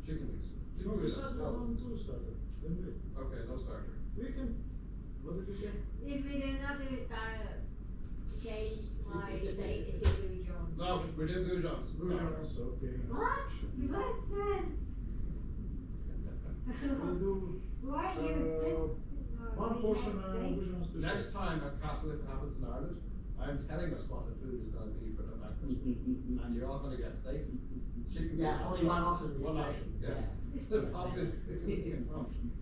Chicken wings. No, we wings. said one two starter, didn't we? Okay, no starter. We can, what did you say? If we do not do starter, change my steak into Blue Jones. No, we're doing goujons. Goujons, okay. What? What's this? We'll do, Why you insist? one portion goujons to Next share. time at Castle, if it happens in Ireland, I'm telling us what the food is going to be for the banquet, and you're all going to get steak, chicken. Yeah, goujons. only one option is One steak. option, yes. Yeah. The problem is between options.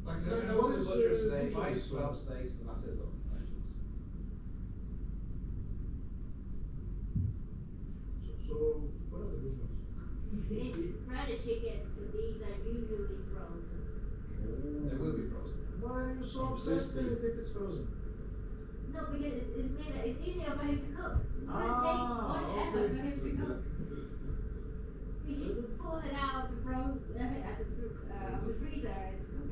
Like I said, I go What to the is, butcher today, goujons, buy so- 12 steaks, and that's it. Though. Right, it's- So, what are the goujons? It's breaded chicken, so these are usually frozen. They will be frozen. Why are you so obsessed with it if it's frozen? No, because it's made, it's easier for him to cook. It doesn't take much effort for him to cook. You just pull it out the the freezer and cook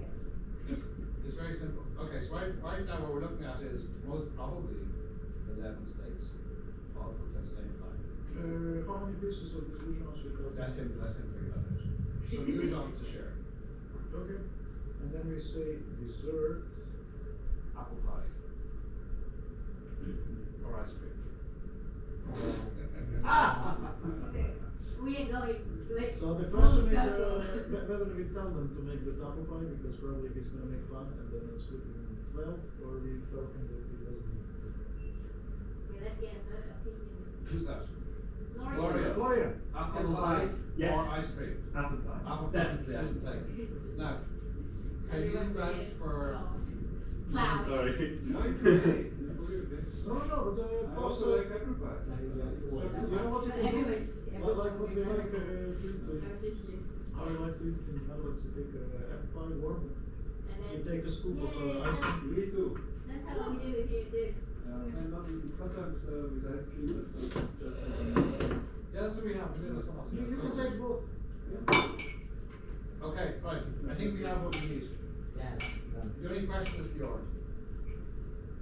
it. It's very simple. Okay, so right now what we're looking at is most probably 11 steaks, all cooked at the same time. How many pieces of these goujons you got? Let him figure that out. So goujons to share. Okay, and then we say dessert. Apple pie. Or ice cream. Okay. We are going like So the full question is, circle. whether we tell them to make the apple pie, because probably he's gonna make one and then it's split in 12, or we tell him that he doesn't need it. Okay, let's get an opinion. Who's that? Gloria. Gloria. Apple pie Yes. or ice cream? Apple pie. Apple pie. Definitely Susan apple pie. Pegg. Now, can you Everyone vouch says for? Klaus. Sorry. No, it's okay. It's fully okay. No, but I also like apple pie. you know what you can do? Everyone- Like what we like to eat, That's just you. how we like to eat in Netherlands, you take apple pie warm, And then. you take a scoop of Yeah, ice cream. Me too. That's how we do it here too. And not sometimes with ice cream, but sometimes just Yeah, that's what we have. We do the sauce. You can take both. Okay, right. I think we have what we need. Yeah. The only question is Bjorn.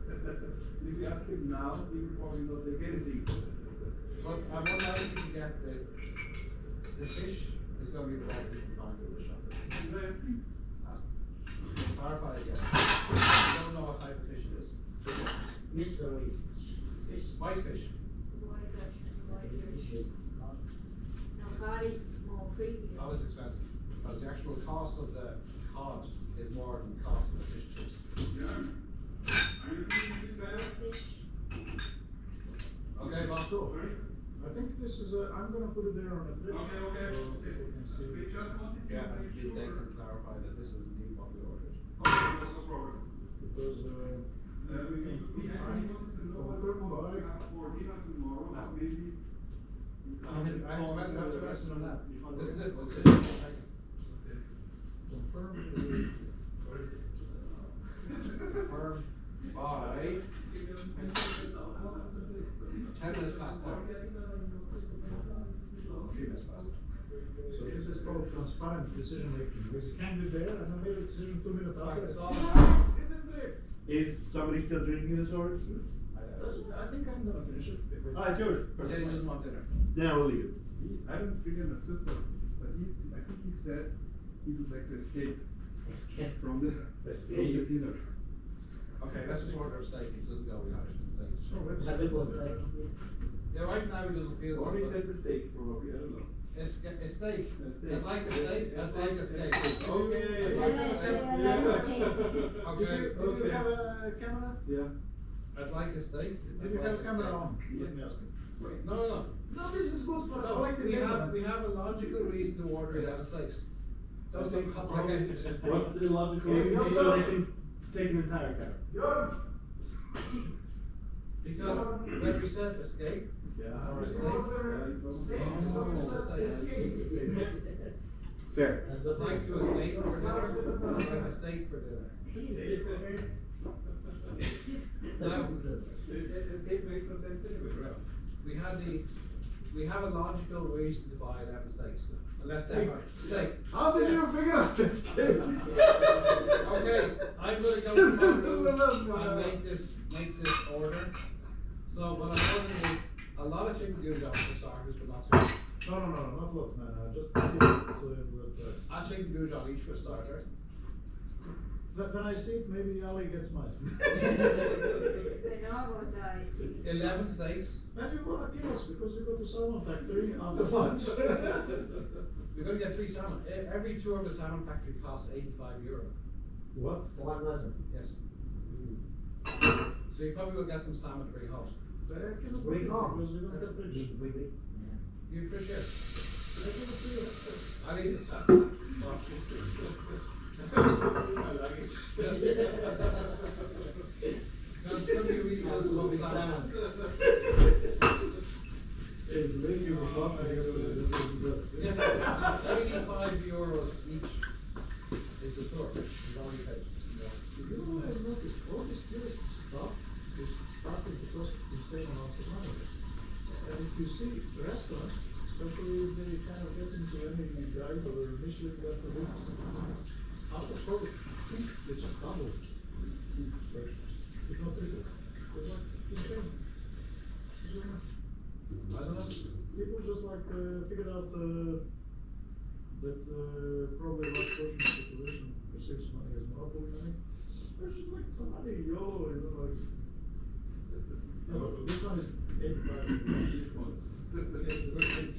If you ask him now, he will probably not take anything. But I wonder how you can get the fish is going to be the one you can find in the shop. Should I ask him? Ask him. Clarify again. I don't know what type of fish it is. Mystery fish. White fish. White fish and white fish. Now cod is more creepy. Cod is expensive. Because the actual cost of the cod is more than the cost of the fish chips. Yeah. Are you feeling this better? Fish. Okay, boss. So, Sorry? I think this is, I'm gonna put it there on the fridge. Okay, okay. So people can see. We just wanted to Yeah, and make they sure. can clarify that this is indeed what we ordered. Okay, no problem. Because, We actually wanted to know whether what we have for dinner tomorrow, No. maybe. I have to message on that. This is it. Let's see. confirm Confirmed by 10 minutes past 10. 3 minutes past 10. So this is called transparent decision making, because you can be there and then make a decision 2 minutes after. It's all Yeah, it didn't drink. Is somebody still drinking this or? I think I'm gonna finish it. Ah, it's yours. Jenny doesn't want dinner. Then I will leave it. I don't really understood, but I think he said he would like to escape Escape. from the dinner. Okay, let's just order a steak. If it doesn't go, we have to steak. Oh, wait. That bit was like. Yeah, right now he doesn't feel Or good. he but said the steak, probably, I don't know. A steak. A steak. I'd like a steak. I'd like a steak. Okay. I'd like a steak. Okay. Did you have a camera? Yeah. I'd like a steak. Did you I'd have like a camera steak. on? Let me Yes. ask you. No. No, this is good for No, collective we data. have a logical reason to order 11 steaks. Don't I think be complicated. What's the logical Yes, reason yes, so sir. they can take an entire car? Jörn! Because when we said escape, Yeah. or a You steak, order steak, This or you is said steak. escape. Fair. I'd like to escape for dinner. I'd like a steak for dinner. Now, Escape makes no sense anyway, right? we have a logical reason to buy 11 steaks. Unless they are steak. How did you figure out this case? Okay, I'm gonna go This is the best tomorrow one and ever. make this order. So what I'm ordering is A lot of chicken do jobs for starters, but not so much. No, not lot, man, just so I chicken do job each for a starter. when I see it, maybe Ali gets mine. The normal size chicken. 11 steaks. And you wanna kill us because we go to salmon factory after lunch. We're gonna get 3 salmon. Every tour of the salmon factory costs €85. What? For one lesson. Yes. So you probably will get some salmon to bring home. So I cannot Bring bring it home. because we don't have fridge. You for sure. I cannot do it. I'll eat it. It's gonna be really good to love salmon. Hey, the lady was laughing yesterday, that was the best. Yeah, €85 each is the tour. It's all you pay. You know what I noticed, all this tourist stuff is started because insane amounts of money. And if you see the restaurants, especially if they kind of get into any guide or Michelin guide for this, after COVID, they just double. It's not triple. It's like insane. I don't know. I don't know. People just like figured out that probably a large portion of the population perceives money as monopoly money. There's just like somebody YOLO, you know, like. Yeah, but this one is 85.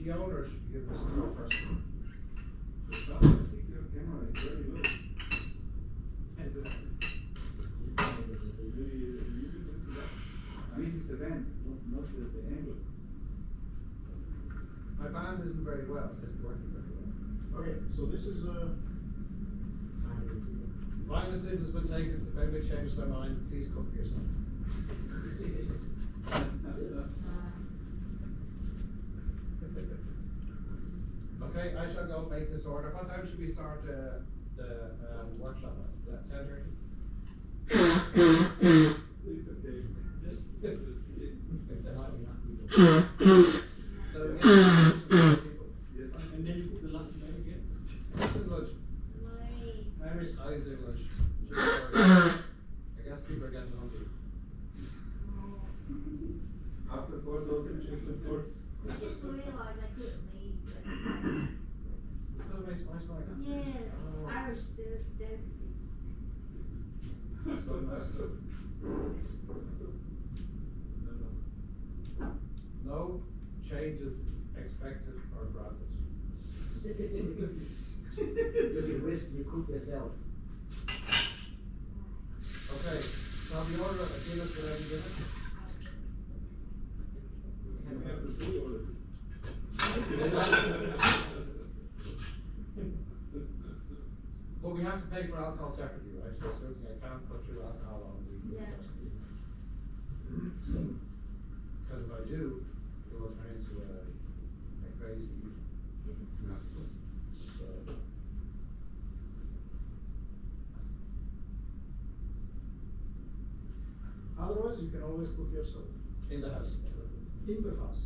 The owner should give this to a person. The sound particular camera is very low. I mean, it's the band, not the angle. My band isn't very well, it isn't working very well. Okay, so this is Final decision's been taken, if anybody changes their mind, please cook for yourself. Okay, I shall go make this order. What time should we start the workshop at? 10:30? It's okay. So we get people. And then you put the lunch bag again? What's in lunch? My, Irish. I use lunch. I guess people are getting hungry. After 4 sausages, of course. I just realised I couldn't leave. Oh, wait, where's my gun? Yeah, Oh. Irish delicacy. So nice. No changes expected or granted. You can risk, you cook yourself. Okay, so have you ordered a Guinness for every dinner? We have to pay all of it. But we have to pay for alcohol separately, right? That's the other thing, I can't put through alcohol on the. Yeah. Because if I do, it will turn into a crazy. So. otherwise you can always cook yourself. In the house. In the house.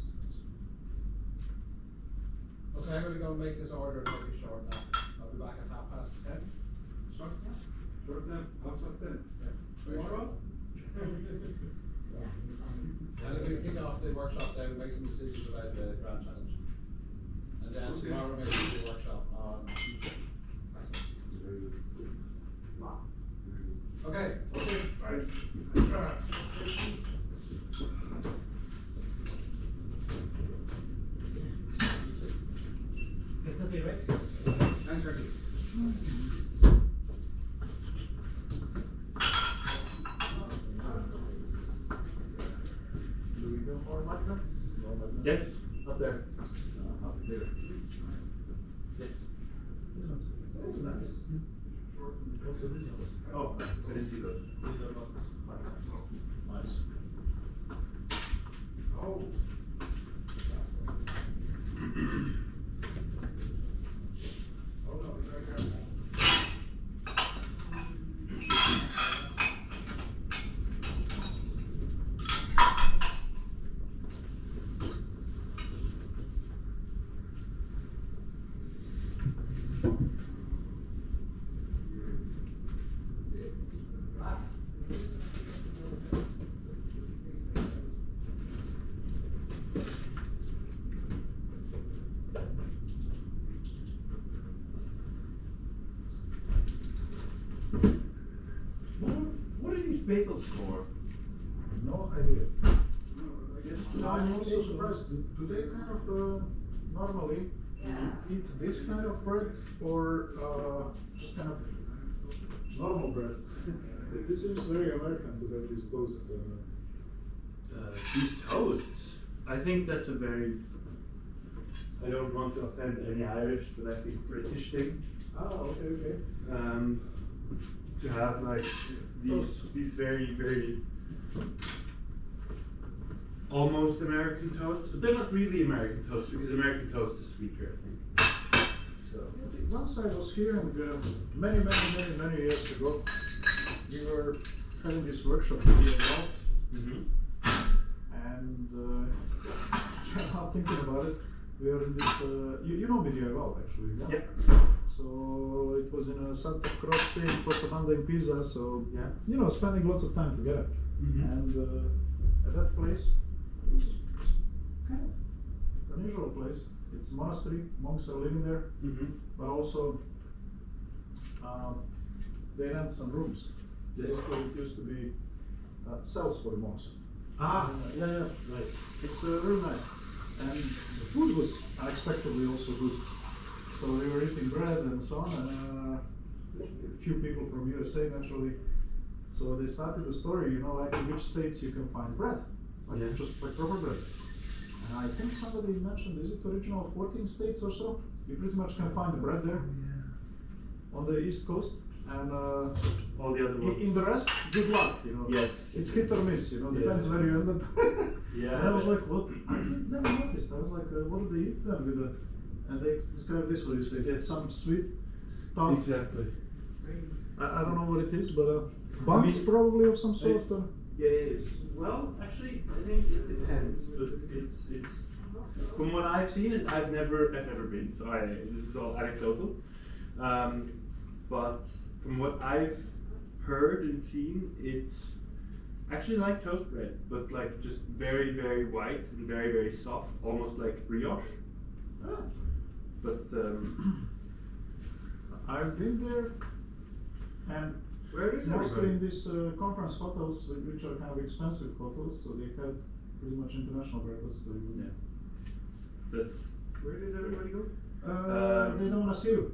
Okay, I'm gonna go make this order and make it short now. I'll be back at 10:30. Short now? Short now, 10:30. Yeah. Very short. Tomorrow? And then we kick off the workshop then, make some decisions about the Grand Challenge. And then Okay. tomorrow maybe we'll do a workshop on future assets. Very good. Wow. Okay. Right. Kentucky, right? 9:30. Do we do more magnets? No magnets? Yes, up there. Up there. Yes. It's nice. Also this one. Oh, I didn't see those. Nice. Oh. Oh no, it's right there. Ungarns, do they kind of normally Yeah. eat this kind of bread or just kind of normal bread? This seems very American to have these toasts. These toasts, I think that's a very, I don't want to offend any Irish, but I think British thing. Okay. To have like these very, very almost American toasts, but they're not really American toasts because American toast is sweeter, I think. So. Once I was here and many years ago, we were having this workshop here as well. And now thinking about it, we are in this, you know Medieval actually, yeah? Yeah. So it was in a Santa Croce in Fossamanda in Pisa, so Yeah. you know, spending lots of time together. Mhm. And at that place, it was kind of unusual place. It's a monastery, monks are living there, but also they rent some rooms. Yes. Basically, it used to be cells for the monks. Ah, Yeah, right. it's really nice. And the food was unexpectedly also good. So we were eating bread and so on, and a few people from USA naturally. So they started the story, you know, like in which states you can find bread, like Yeah. just like proper bread. And I think somebody mentioned, is it original 14 states or so? You pretty much can find the bread there on the East Coast, and All the other ones. in the rest, good luck, you know. Yes. It's hit or miss, you know, depends Yeah. where you end up. Yeah. And I was like, what? I never noticed. I was like, what do they eat then with the? And they describe this what you say, Yes. some sweet stuff. Exactly. I don't know what it is, but buns mean, probably of some sort. Yeah, well, actually, I think it depends, but it's from what I've seen, and I've never been, so this is all anecdotal. But from what I've heard and seen, it's actually like toast bread, but like just very, very white and very, very soft, almost like brioche. Ah, But I've been there, and Where is mostly everybody? in these conference hotels, which are kind of expensive hotels, so they had pretty much international breakfast. So you, yeah, that's Where did everybody go? they don't want to see you.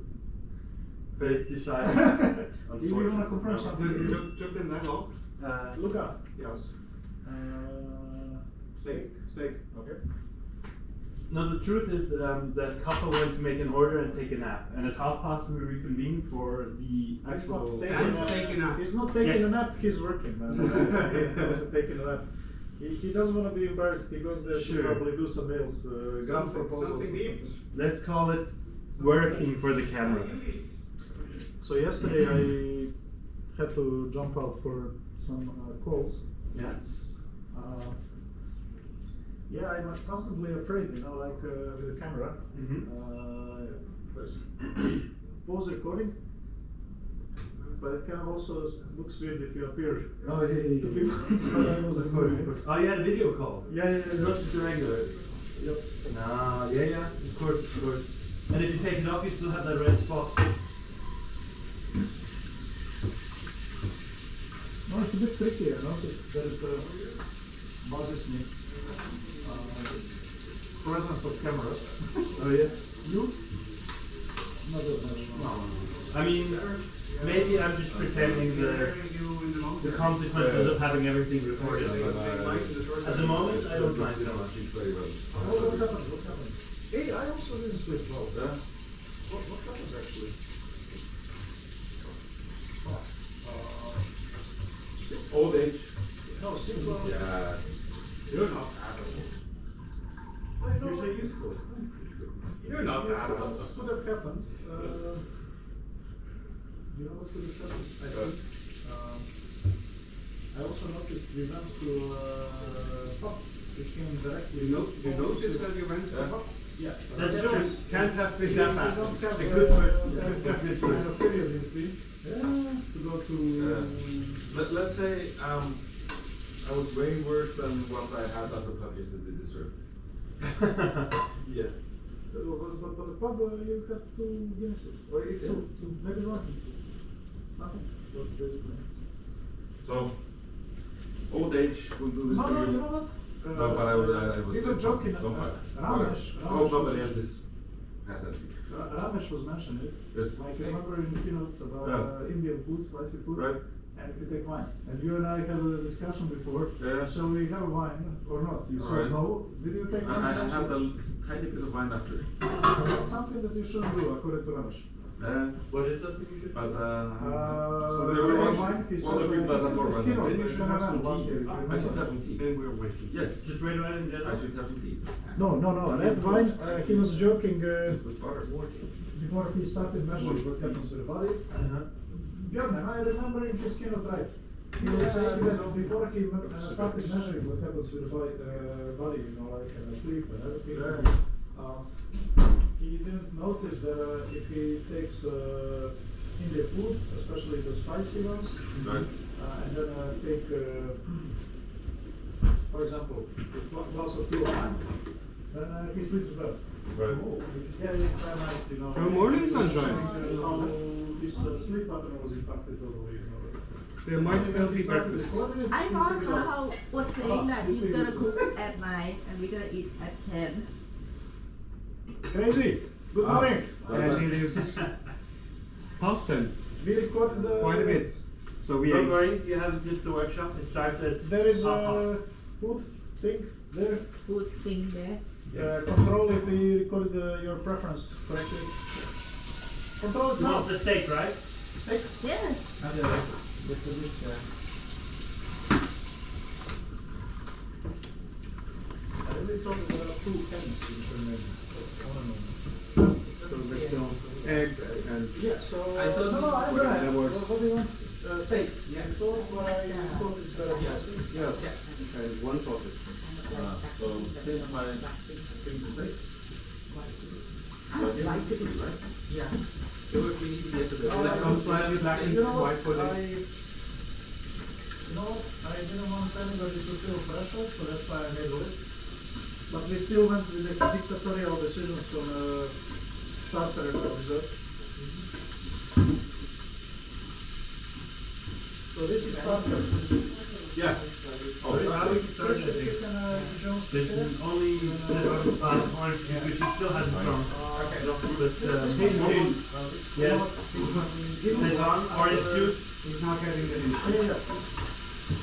they've decided. If you want to confirm No. something, Jumped in that long? look up. Yes. Steak. Steak. Okay. No, the truth is that that couple went to make an order and take a nap, and at 12:30 we reconvened for the He's not actual. taking And a taking a nap. He's not taking Yes. a nap, he's working, man. He wasn't taking a nap. He doesn't want to be embarrassed, he goes there Sure. to probably do some mails, grant proposals something or to eat. something. Let's call it working for the camera. So yesterday I had to jump out for some calls. Yeah. Yeah, I'm constantly afraid, you know, like with the camera. Mhm. First, pause recording, but it kind of also looks weird if you appear Oh, yeah. to people. So I wasn't moving. Oh, you had a video call. Yeah. It's not just a regular. Yes. No, yeah, of course. And if you take it off, you still have that red spot. No, it's a bit tricky. I noticed that it buzzes me. Presence of cameras. Oh yeah. You? Never. I mean, maybe I'm just pretending the consequences of having everything recorded. At the moment, I don't mind so much. What happened? Hey, I also didn't sleep well. What happened actually? Old age. No, sleep well. Yeah. You're not adult. You're so used to it. You're not adult. What could have happened? You know what could have happened? I think. I also noticed we went to pub. We came directly. You noticed that you went to the pub? Yeah. That's true. Can't have We big don't that have fast. A a good person. this kind of period in between. Yeah. To go to. Let's say I was way worse than what I had at the pub yesterday dessert. Yeah. But the pub, you had 2 Guinnesses. Or if two, maybe nothing. Nothing. But basically. So, old age will do this No, to you you. know what? No, but I was. We were joking, somewhere. Ramesh. Oh, Ramesh nobody was- else has that. Ramesh was mentioning it. Yes. Like, remember in the keynotes about Yeah. Indian food, spicy food? Right. And if you take wine. And you and I had a discussion before. Yeah. Shall we have wine or not? You said Alright. no. Did you take wine? I had a tiny bit of wine after. So that's something that you shouldn't do, according to Ramesh. What is that you should? But So there the were wine, one he of says, the people that it's are the more skin of than it. You should have some last tea. year. if you I should remember. have some tea. Then we're waiting. Yes. Just red wine in I general? should have some tea. No, red wine. He was joking With water. before he started measuring what happens to the body. Björn, am I remembering his keynote right? He was saying that before he started measuring what happens to the body, you know, like sleep and everything, he didn't notice that if he takes Indian food, especially the spicy ones, Right. and then take, for example, a glass of tea or wine, then he sleeps better. Right. Yeah, it's very nice, you know. Good morning, sunshine. How his sleep pattern was impacted totally, you know. There might still be breakfast. I thought Carl was saying that he's gonna cook at 9 and we're gonna eat at 10. Crazy. Good morning. And it is past 10, We recorded quite a bit. So we Don't ate. worry, you have just the workshop. It starts at. There is half a past. food thing there. Food thing there. Control if we recorded your preference correctly. Control it You now. want the steak, right? Steak. Yeah. I really thought there are 2 cans in the So there's still egg and Yeah, so. I thought- no, I'm What right. that was- What do you want? Steak. Yeah. I thought it's better. Yes. yes, and one sausage. So here's my thing to say. I like it. Right? Yeah. It was we needed yesterday. There's some slightly black and You know what? white pudding. You know what? I didn't want anybody to feel pressure, so that's why I made a list. But we still went with the dictatorial decisions on starter and dessert. So this is starter. Yeah. Oh, Crispy chicken Dijon There's special. only a glass of orange juice, which he still hasn't drunk. But yes, Saison, orange juice. He's not getting the Yeah.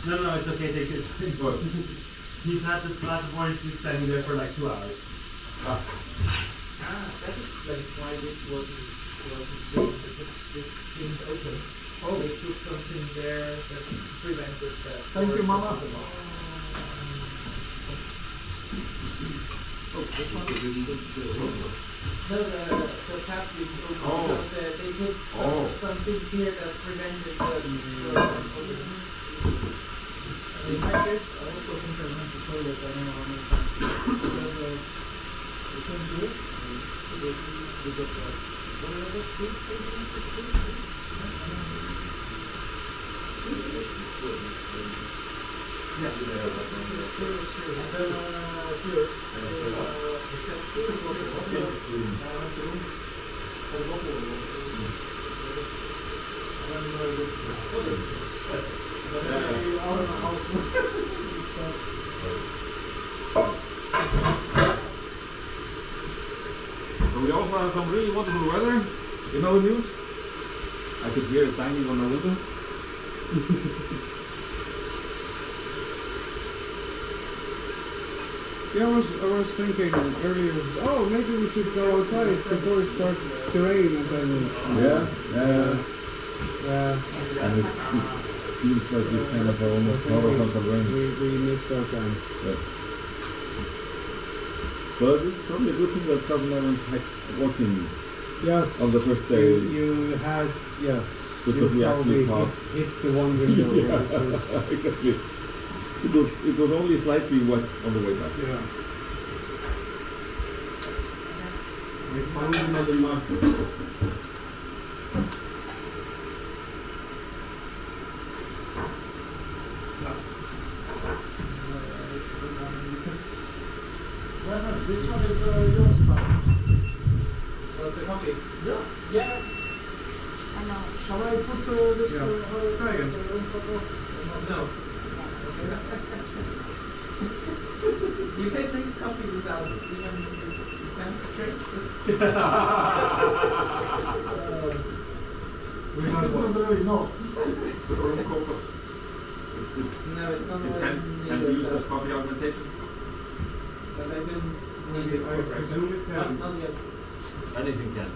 No, it's okay, take it. Good. He's had this glass of orange juice standing there for like 2 hours. Ah. That explains why this wasn't didn't open. Oh. They put something there that prevented that. Thank you, Mama. No, the tap didn't open Oh. because they put Oh. some things here that prevented the opening. So in my case, I also think I went to toilet, I don't know how many times. Because you can do it. We got Yeah. And then here, it says still was a bottle of room. A bottle of and then I went to okay. Yes. And then every hour and a half it starts. So we also have some really wonderful weather in our news. I could hear it banging on the window. Yeah, I was thinking earlier, oh, maybe we should go outside before it starts to rain and then... And it feels like we kind of almost horizontal rain. We missed our chance. Yes. But it's probably a good thing that Southern Ireland had working Yes. on the first day. You had, yes. Because we actually thought. hit the one window. Yeah, which was, exactly. It was only slightly wet on the way back. yeah. We found another map. This one is your stuff. The coffee. Yeah. I know. Shall I put this? Yeah. Try again. No. Man's drink. We have this was already no. The orange cocos. No, it's not It what can I be need, used as coffee augmentation. but I didn't need it I for presume breakfast. it can. Not yet. Anything can.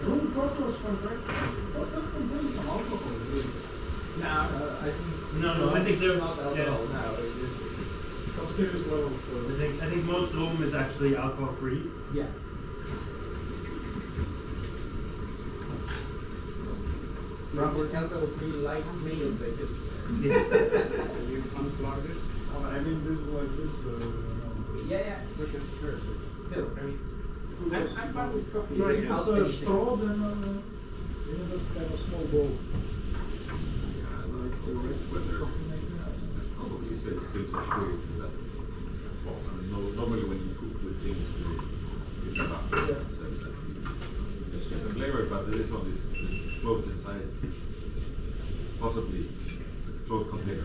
Room cocos for breakfast. Does that contain some alcohol? Really? No, I think. No, I think they're not alcohol now. It is. Some serious levels. I think most of them is actually alcohol free. Yeah. It's alcohol-free light meal, they just. Yes. You unplug it. I mean, this is like this. Yeah. Look at her. Still, I mean, I'm fine with coffee. So if it's without a anything. straw, then you know, that kind of small bowl. Yeah, I like the red weather. Probably say it's still some fluid in that. Well, I mean, normally when you cook with things, you can up Yes. just get the flavor, but there is one this closed inside. Possibly a closed container.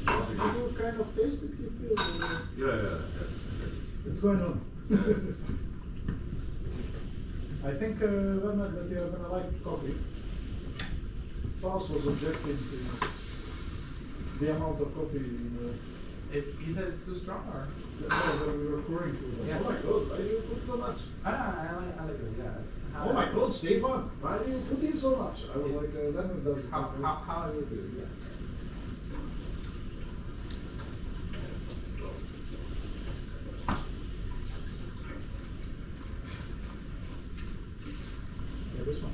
Possibly. You kind of taste it, you feel Yeah. it's going on. Yeah. I think Werner, that you're gonna like coffee. Klaus was objecting to the amount of coffee He says it's too strong, or? that we were pouring to. Yeah. Oh my god, why do you put so much? I like it, yeah. It's how Oh my god, Stefan, why do you put in so much? I was like, Werner does it. How I would do it, yeah. Yeah, this one.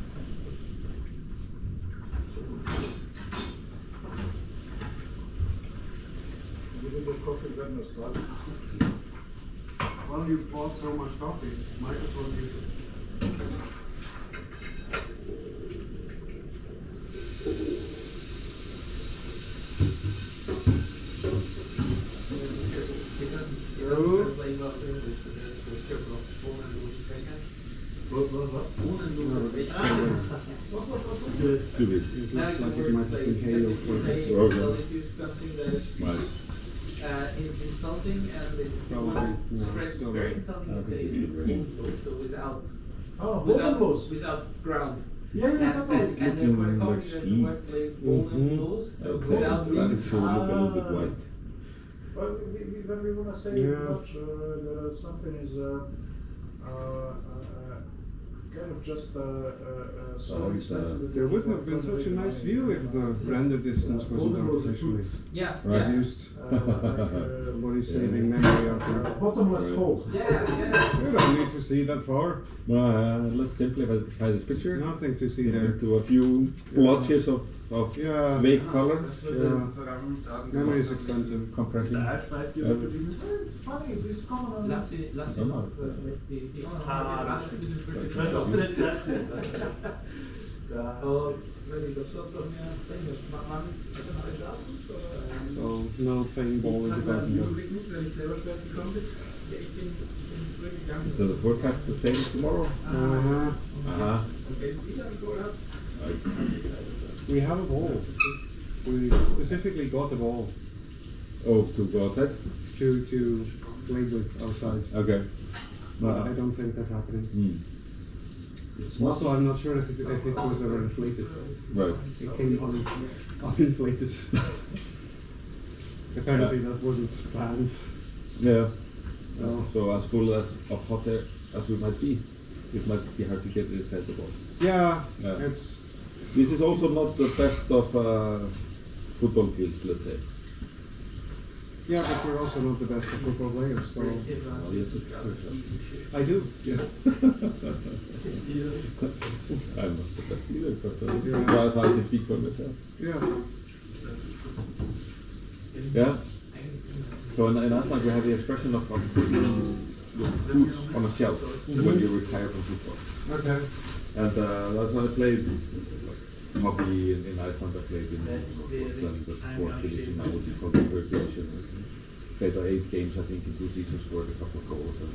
Give me the coffee Werner started. Well, you bought so much coffee. Might as well use it. Stupid. It looks like it might have been hail for It is something that is Right. insulting, and it Probably, yeah, express still very right. insulting. I You say think it's it's so without Oh, without Bodenlos. without ground. Yeah, And therefore the coffee like doesn't work like golden rules. So without That these, is look a little bit white. Well, when we wanna say Yeah. much, that something is kind of just so Oh, it's, expensive. There wouldn't have been such a nice view if the render distance wasn't artificially yeah, Right. yeah. used. Somebody's Somebody's saving memory out there. bottomless Right. hole. Yeah. You don't need to see that far. Let's simplify this picture. Nothing to see there. To a few blotches of Yeah. vague color. Memory is expensive. Compression. Funny, this common. Lass Ja, maar. die Ah, Lass dat die Oh, weet ik, dat zat toch niet aan het spelen. Maar niet, is er nou iets avonds? So, no playing ball in the garden. Is the forecast the same tomorrow? Uh-huh. We have a ball. We specifically got a ball Oh, to go outside? to play with outside. Okay. But I don't think that's happening. Hmm. Also, I'm not sure if it was ever inflated. Right. It came uninflated. Apparently that wasn't planned. Yeah. No. So as full of hot air as we might be, it might be hard to get inside the ball. Yeah, Yeah. it's This is also not the best of football fields, let's say. yeah, but we're also not the best of football players, so Well, yes, it's I do. Yeah. I'm not the best either, but Yeah. well, if I can speak for myself. Yeah. Yeah. So in Iceland we have the expression of putting your boots on a shelf when you retire from football. Okay. And that's when I played hockey in Iceland. I played in Scotland, the fourth division, now would be called the third division. Played 8 games, I think, in 2 seasons, scored a couple of goals and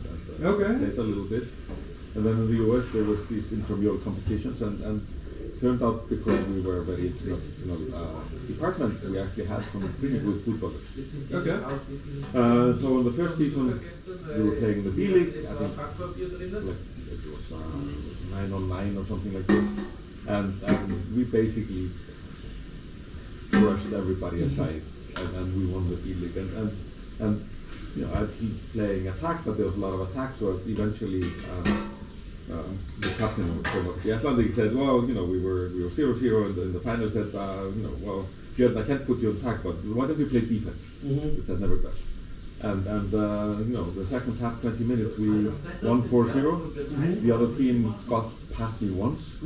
Okay. played a little bit. And then in the US there was these intramural competitions, and turned out because we were very international department, we actually had some pretty good footballers. Okay. So in the first season, we were playing the B-League, I think like it was 9-on-9 or something like this. And we basically brushed everybody aside, and we won the B-League. And you know, I'd been playing attack, but there was a lot of attack, so eventually the captain of the Icelandic said, well, you know, we were 0-0 in the final, said, you know, well, Björn, I can't put you on attack, but why don't you play defense? Which I never does. And you know, the second half, 20 minutes, we won 4-0. The other team got past me once,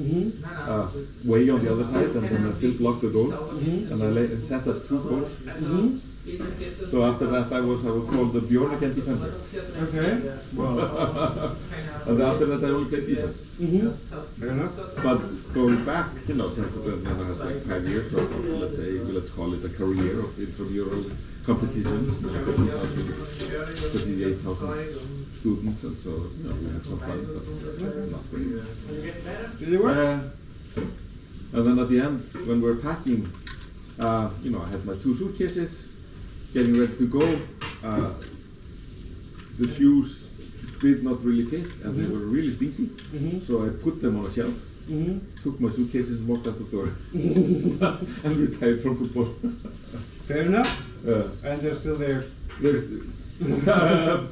way on the other side, and then I still blocked the goal, and I set up 2 goals. So after that, I was called the Björn again defender. Okay. Well. And after that, I only played defense. Fair enough. But going back, you know, since then I had like 5 years of, let's call it a career of intramural competitions, 38,000 students, and so, you know, we had some fun, but not really. Did it work? And then at the end, when we were packing, you know, I had my 2 suitcases, getting ready to go. The shoes did not really fit, and they were really stinky. So I put them on a shelf, took my suitcases and walked out the door, and retired from football. Fair enough. And they're still there.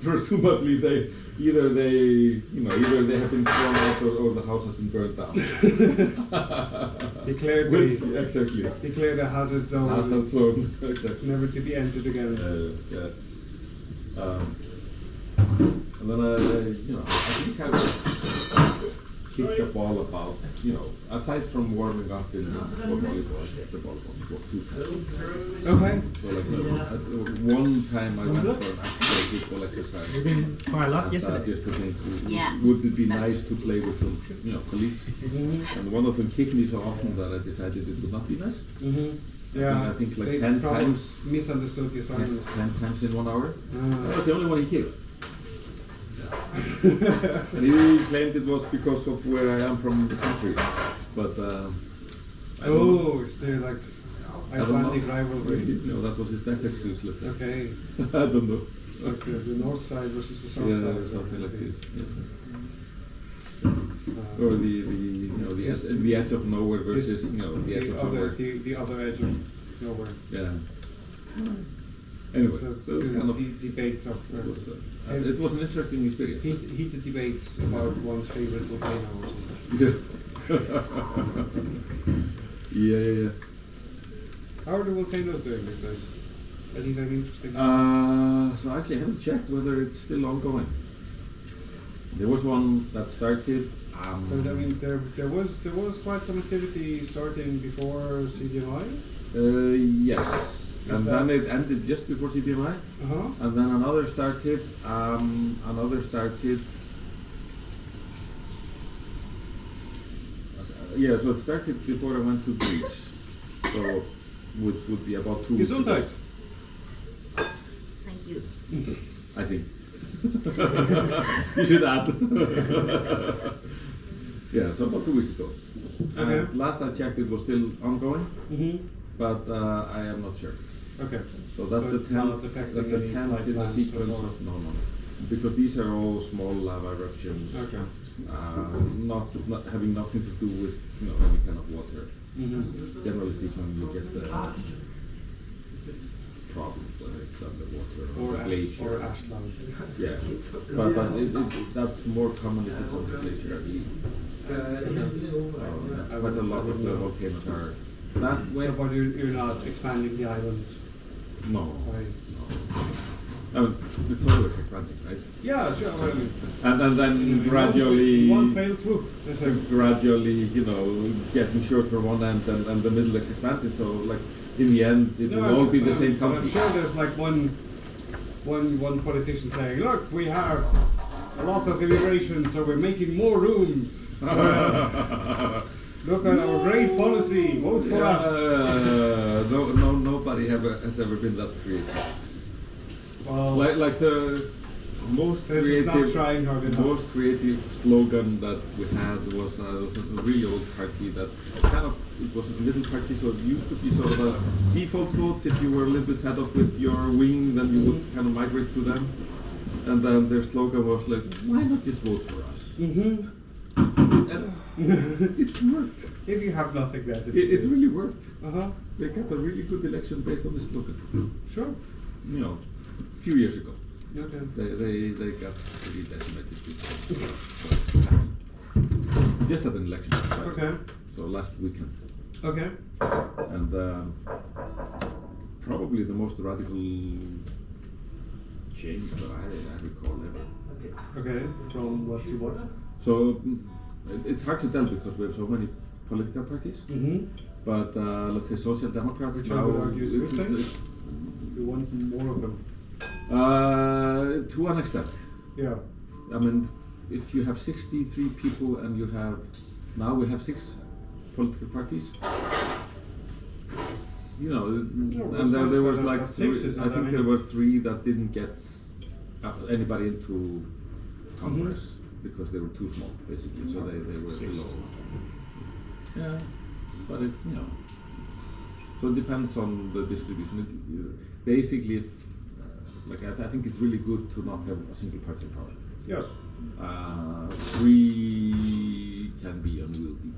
Presumably either they have been thrown out or the house has been burned down. Declared exactly. Declared a hazard zone. Hazard zone. Exactly. Never to be entered again. Yeah. And then I think I kicked the ball about, you know, aside from warming up in volleyball, I kicked the ball about 2 times. Okay. So like one time I went for an actual football exercise. You've been quite a lot yesterday. Just to think, Yeah. would it be nice to play with some, you know, colleagues? And one of them kicked me so often that I decided it would not be nice. Yeah. I think like they 10 probably times. misunderstood the assignment. 10 times in 1 hour. That was the only one he kicked. And he claimed it was because of where I am from the country, but I don't know. Is there like I don't Icelandic know. rivalry? No, that was his death excuse, let's say. Okay. I don't know. Like the north side versus the south Yeah, side. or something like this. Yeah. Or the edge of nowhere versus the edge of somewhere. The other edge of nowhere. Yeah. Anyway, So it was kind of debate of it was an interesting experience. heated debates about one's favorite volcano or something. Yeah. How are the volcanoes doing these days? Anything interesting? So actually I haven't checked whether it's still ongoing. There was one that started. But I mean, there was quite some activity starting before CDMI. Yes. And then it ended just before CDMI. And then another started. Yeah, so it started before I went to Greece. So would be about 2 weeks ago. Gesundheit. Thank you. I think. You should add. Yeah, so about 2 weeks ago. Okay. Last I checked, it was still ongoing, but I am not sure. Okay. So that's But the 10th. not affecting That's the any 10th in the plants sequence at all? of no, because these are all small lava eruptions. Okay. Not having nothing to do with any kind of water. Generally speaking, you get the problems whether it's underwater or glacier. Or ash clouds. Yeah, but that's more common if it's on the glacier, I believe. But a lot of the volcanoes are that way. So, but you're not expanding the island. No. Why? I mean, it's always expanding, right? Yeah, sure. Well, I mean, And then gradually, one failed swoop. There's a gradually, getting short from one end and the middle is expanded. So, like in the end, it will all be the same but I'm country. sure there's like one politician saying, "Look, we have a lot of immigration, so we're making more room. Look at our great policy. Vote for us." Nobody has ever been that creative. Well, Like the most They're just not creative, trying hard enough. most creative slogan that we had was a really old party that kind of, it was a little party, so it used to be sort of a default vote. If you were a little bit fed up with your wing, then you would kind of migrate to them. And then their slogan was like, why not just vote for us? Mm-hmm. And it worked. If you have nothing better to It do. really worked. Uh-huh. They got a really good election based on this slogan. Sure. You know, a few years ago. Okay. They got pretty decimated this year. Just had an election. Right? Okay. So last weekend. Okay. And probably the most radical change that I recall ever. Okay. From what to what? So it's hard to tell because we have so many political parties. Mm-hmm. But let's say Social Democrats Which now. I would argue is a good it's- thing. You want more of them. to an extent. Yeah. I mean, if you have 63 people and you have, now we have 6 political parties. You know, and there was like, I think there were 3 that didn't get anybody into Congress because they were too small, basically. So they were below. Yeah, but it's, you know, so it depends on the distribution. Basically, if, like I think it's really good to not have a single party power. Yes. 3 can be unwieldy.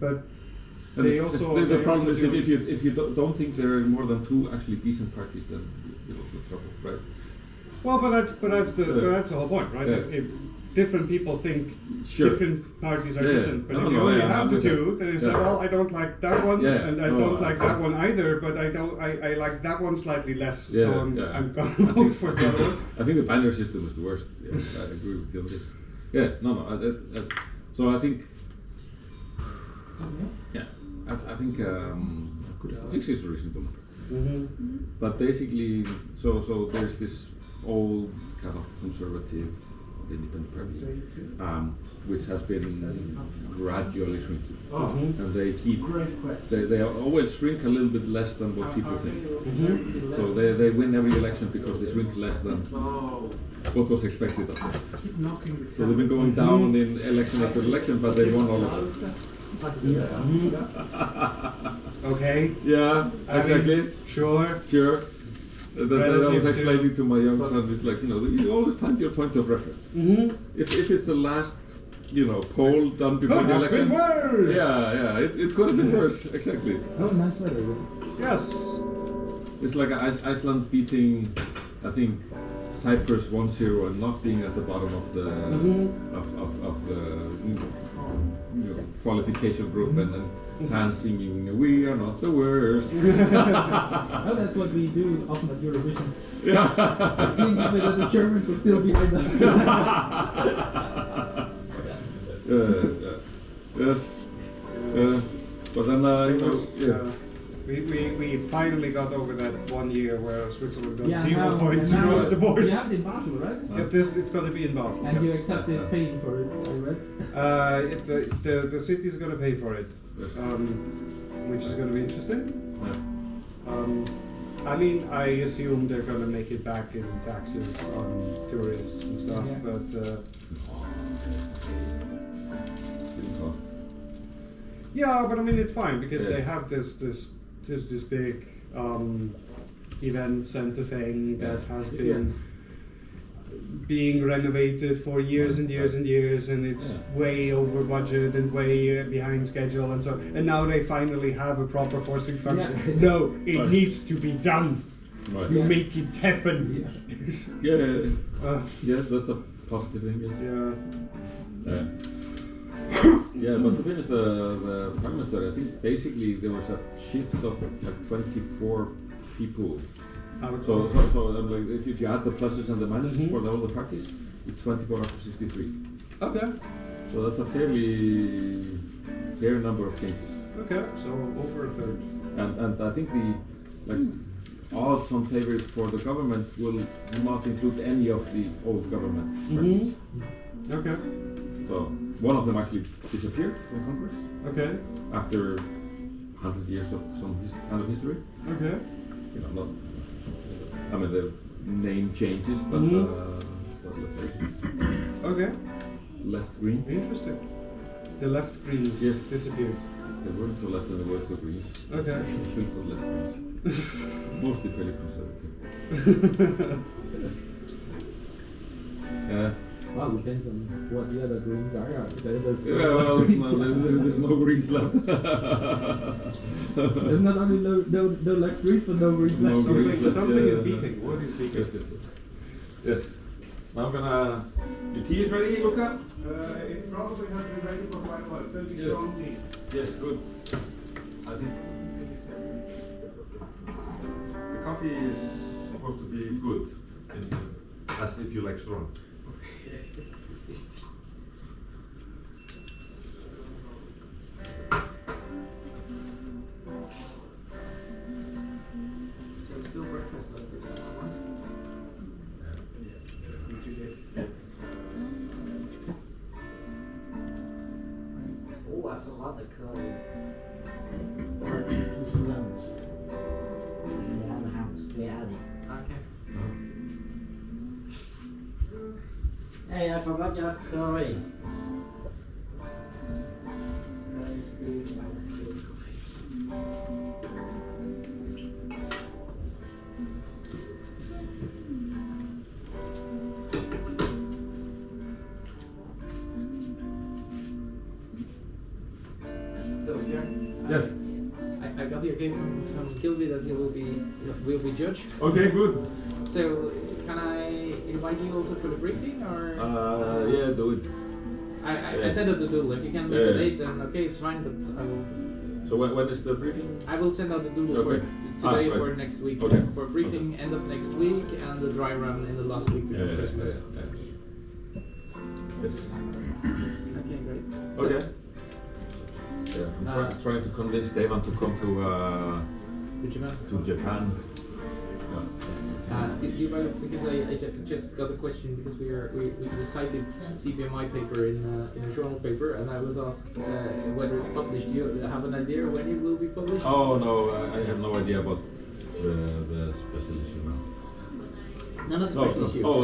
But And they also. the they problem also is do- if you don't think there are more than 2 actually decent parties, then you're also in trouble, right? Well, but that's the whole point, right? Yeah. If different people think Sure. different parties are Yeah, yeah. decent, but No, if you no, only yeah, have I'm the with that. 2, then you say, Yeah. well, I don't like that one, Yeah, and I no, don't I- like that one either, but I like that one slightly less, Yeah, so I'm yeah. gonna vote for the other one. I think the binary system is the worst. Yeah, I agree with you on this. Yeah, no. So I think, yeah, I think 6 is a reasonable number. Mm-hmm. But basically, so there's this old kind of conservative, independent party, which has been gradually shrinking, and they keep. They always shrink a little bit less than what people think. So they win every election because they shrink less than what was expected of them. So they've been going down in election after election, but they won all of them. Okay. Yeah, I exactly. mean, sure. Sure. That I was Relative to- explaining to my young son, it's like, you know, you always find your point of reference. Mm-hmm. If it's the last, you know, poll done before Could the have election. been worse. Yeah, it could have been worse, exactly. Oh, nice weather. Yes. It's like Iceland beating, I think, Cyprus 1-0 and not being at the bottom of the of the qualification group, and then fans singing "We are not the worst." Oh, that's what we do often at Eurovision. Yeah. Being happy that the Germans are still behind us. Yes. But then, you know, yeah. We finally got over that 1 year where Switzerland got Yeah, 0 now- points and now across the board. You have it in Basel, right? It's going to be in Basel. And you yes. accepted paying for it, I read. The city is going to pay for it, Yes. which is going to be interesting. Yeah. I mean, I assume they're going to make it back in taxes on tourists and stuff, Yeah. but yeah, but I mean it's fine because they have this big event center thing that has been being renovated for years and years and years, and it's way over budget and way behind schedule, and so, and now they finally have a proper forcing function. Yeah. No, it needs to be done. Right. You make it happen. Yeah, that's a positive thing, yes. Yeah. Yeah, but to finish the Prime Minister, I think basically there was a shift of like 24 people. So like, if you add the pluses and the minuses for all the parties, it's 24 out of 63. Okay. So that's a fairly fair number of changes. Okay, so over a third. And I think the odds on favour for the government will not include any of the old government parties. Okay. So one of them actually disappeared from Congress. Okay. After 100 years of some kind of history. Okay. You know, not I mean, the name changes, but but let's say Okay. left green. Interesting. The left greens Yes. disappeared. The words are left and the words are green. Okay. Sweet but less greens. Mostly fairly conservative. Well, depends on what the other greens are. There's well, there's no greens left. there's not only no left greens, but no greens No left. greens left, Something is yeah. beeping. What is beeping? Yes, yes, yes. Yes. Now I'm gonna. Your tea is ready, Luca? It probably has been ready for quite a while, still be Yes. strong tea. Yes, good. I think the coffee is supposed to be good, as if you like strong. So it's still breakfast left if someone wants. Oh, I forgot the curry. This is lemons. The other house, the alley. Okay. Hey, I forgot your curry. So Björn, Yeah. I got the okay from Gilby that he will be judge. Okay, good. So can I invite you also for the briefing or? Yeah, do it. I said it to doodle. If you can make Yeah. it late, then okay, it's fine. But I will. So when is the briefing? I will send out the doodle Okay. for today right. for next week. Okay. For briefing end of next week and the dry run in the last week before Christmas. Yes. Okay, great. So, Okay. Yeah, I'm trying to convince Devan to come to Japan. to Japan. Do you mind, because I just got a question because we recited CBMI paper in the journal paper, and I was asked whether it's published. Do you have an idea when it will be published? Oh no, I have no idea about the special issue now. No, not the special issue. Oh,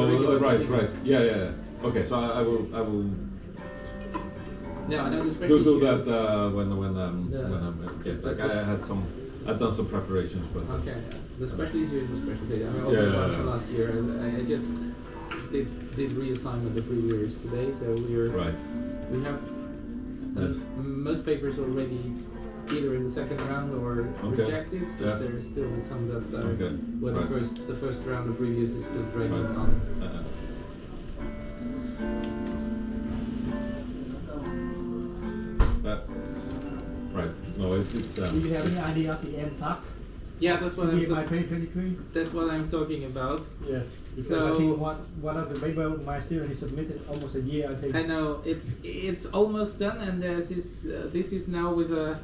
regular right. sequence. Yeah. Okay, so I will No, I know the special do issue. that when I'm get back. I've done some preparations, but Okay, the special issue is a special day. I mean, also Yeah. one from last year, and I just did reassignment the 3 years today, so right. we have Yes. most papers already either in the second round or Okay. rejected. But Yeah. there is still some that are Okay. where Right. the first round of reviews is still dragging Right. on. Right. No, it's. Do you have any idea of the end top? Yeah, that's what I'm. BMI 2023? That's what I'm talking about. Yes. Because So- I think one of the paper my student he submitted almost a year, I think. I know it's almost done, and this is now with a.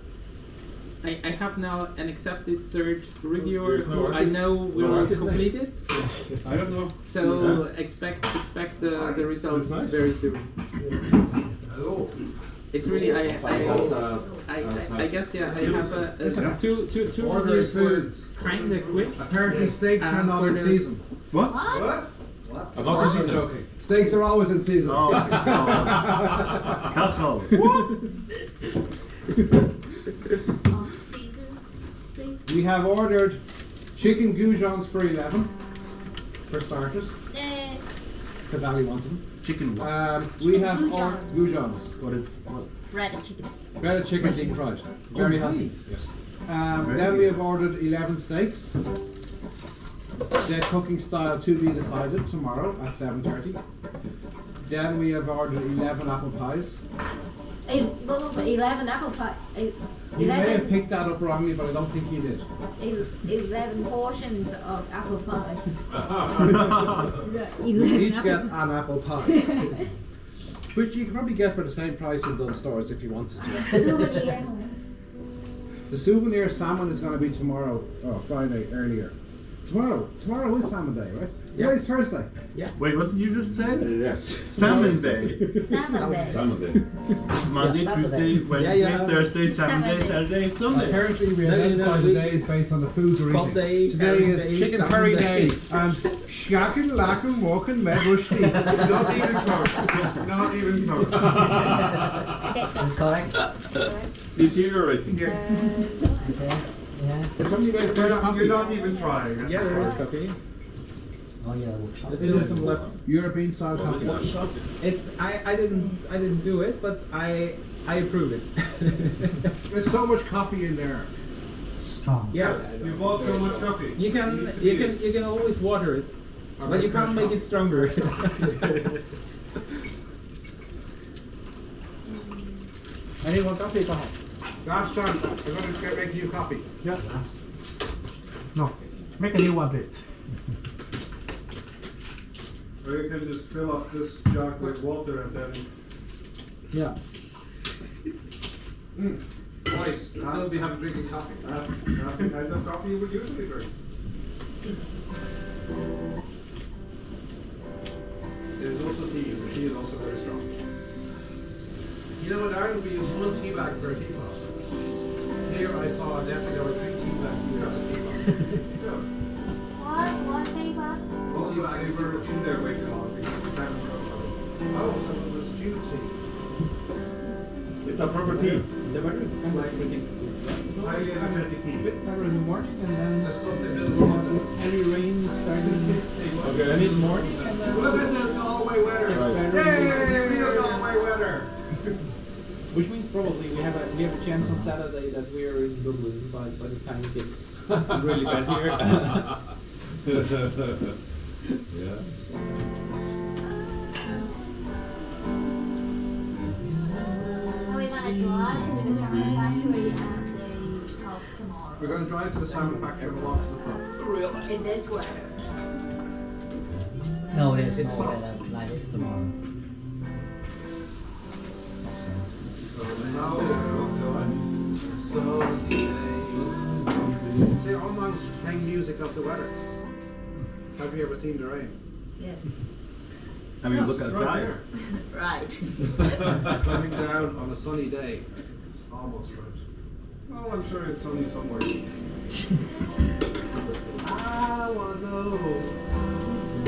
I have now an accepted third reviewer There's no who I artist? know will No artist complete it. I don't know. So expect the results That's nice. very soon. Hello. It's really I guess yeah I have two Order reviews were foods. kind of quick. Apparently steaks are not for in the- season. What? What? I'm not in season. Joking. Steaks are always in season. Castle. Season steak. We have ordered chicken goujons for 11, for starters, because Ali wants them. Chicken what? We have Goujons. goujons, What is what? Breaded chicken. breaded chicken deep fried, very healthy. Yes. Then we have ordered 11 steaks. Their cooking style to be decided tomorrow at 7:30. Then we have ordered 11 apple pies. 11 apple pie. You may have picked that up wrongly, but I don't think you did. 11 portions of apple pie. You 11 each get apple an apple pie, which you can probably get for the same price in Dunn stores if you wanted to. souvenir. The souvenir salmon is going to be tomorrow, or Friday, earlier. Tomorrow is Salmon Day, right? Yeah. Today's Thursday. Yeah. Wait, what did you just say? Yes. Salmon Day. Salmon Day. Salmon Day. Monday, Tuesday, Wednesday, Yeah. Thursday, Saturday, Saturday, Sunday. Apparently we No, you identify know, the we- days based on the foods we're Pub eating. day, Today Aaron is day, chicken Salmon curry day. day and shacking, lacking, walking, med rusty. Not even close. Not even close. That's correct. Deteriorating. Okay. Yeah. If somebody made fresh coffee, You're not even trying. Yes, there is coffee. Oh yeah. Workshop. There's still some left. European style coffee. It's I didn't do it, but I approve it. There's so much coffee in there. Strong. Yes. You bought so much coffee. You can always water it, but you can't make it stronger. Any more coffee, Tom? Last chance. I'm going to make you coffee. Yeah. No. Make a new one, please. Or you can just fill up this jug with water and then. Yeah. Nice. You'll still be having drinking coffee. That's the kind of coffee you would usually drink. There's also tea, and the tea is also very strong. You know, in Ireland we use one tea bag per teapot. Here I saw definitely there were 3 tea bags here as a teapot. What paper? Also, they were in there way too long because the time was Oh, so it was stew tea. It's a proper tea. The weather is kind of ridiculous. highly energetic tea. A bit better in the morning, and then That's what they build once this heavy rain starting. Okay, I need more. Well, this is Galway weather. Right. Yay, real Galway weather. Which means probably we have a chance on Saturday that we are in Dublin by the time it gets really bad here. Yeah. Are we gonna drive to the salmon factory and the pub tomorrow? We're going to drive to the salmon factory and walk to the pub. In this weather? No, there's It's no soft. weather like this tomorrow. See, Armand's playing music of the weather. Have you ever seen the rain? Yes. I mean, Yes, look it's outside. Right. Coming down on a sunny day. Almost right. Well, I'm sure it's only somewhere. I want to know,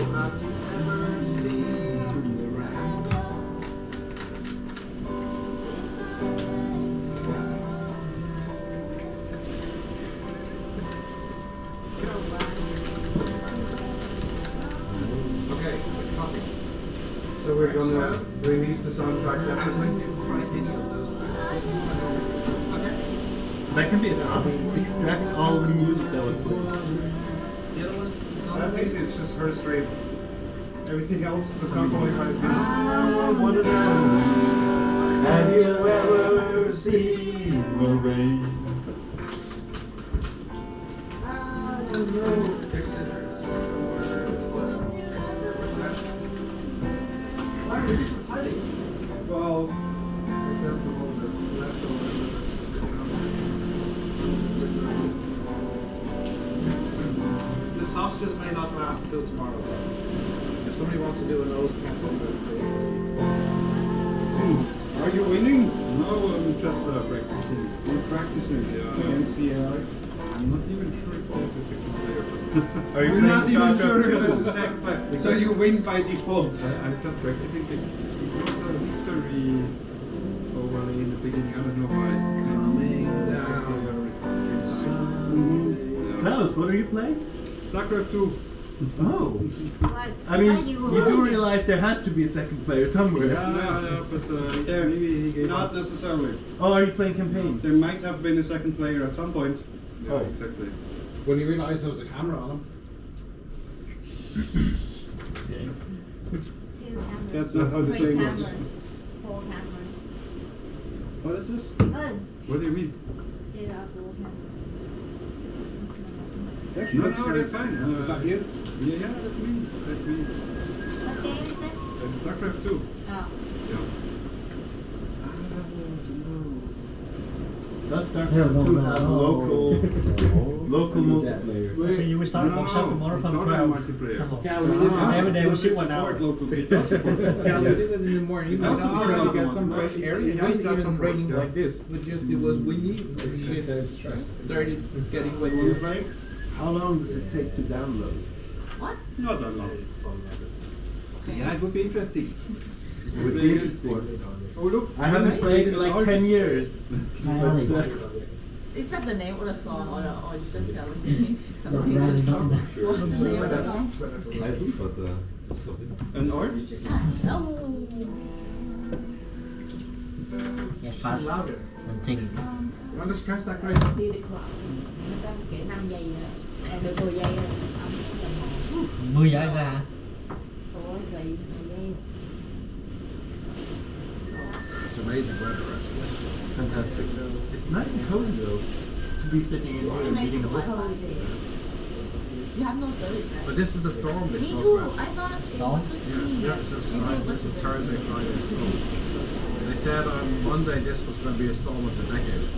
have you ever seen the rain? Okay, which coffee? So we're gonna release the soundtrack separately. That can be enough. Extract all the music that was played. The other one is gone. That's easy, it's just her stream. Everything else does not qualify as music. I wanna know, have you ever seen the rain? There's scissors. Why are we so tiny? Well, except for all the leftovers that are just sitting on the refrigerator. The sausages may not last until tomorrow. If somebody wants to do a nose test on the fridge. Are you winning? No, I'm just practicing. You're practicing against the AI? I'm not even sure if there's a second player. Are you You're not even StarCraft sure 2? if there's a second player. So you win by default. I'm just practicing the victory over in the beginning. I don't know why. Coming down. Klaus, what are you playing? StarCraft 2. Oh. What? I mean, thought you were do working. realize there has to be a second player somewhere. Yeah, but maybe he gave Not up. necessarily. Oh, are you playing campaign? There might have been a second player at some point. Yeah, exactly. When you realise there was a camera on him. Two cameras. That's not how this Three game works. cameras. 4 cameras. What is this? Oh, What do you mean? there are 4 cameras. Actually, no, that's fine. Is that you? Yeah, that's me. That's me. What game is this? StarCraft 2. Oh. Yeah. That's start I don't know to about have that. local multiplayer. Okay, you will start a workshop tomorrow from 12. multiplayer. Yeah, we did it. Every day we sit 1 hour. Yeah, we did it in the morning. That's Tomorrow the you get some fresh air. It wasn't even raining like this. It was windy. It started getting wet. How long does it take to download? What? Not that long. Yeah, it would be interesting. It would be interesting. Oh look, I haven't played in like 10 years. Is that the name of the song or you just telling me something? What's the name of the song? I think, but something. An orange? Oh. Yeah, fast. Louder. One thing. You want to press that right? Đi được khoảng người ta kể 5 giây rồi, được 10 giây rồi, ông đồng hồ. 10 giây ra. Ủa, vậy 10 giây. It's amazing weather, actually. Fantastic. It's nice and cozy though, to be sitting in here and reading a book. You have no service, right? But this is the storm they Me spoke too. about. I thought Storm? it was just Yeah, me. yeah, this is Maybe Friday. it was This is Thursday, Friday, storm. They said on Monday this was going to be a storm of the decade.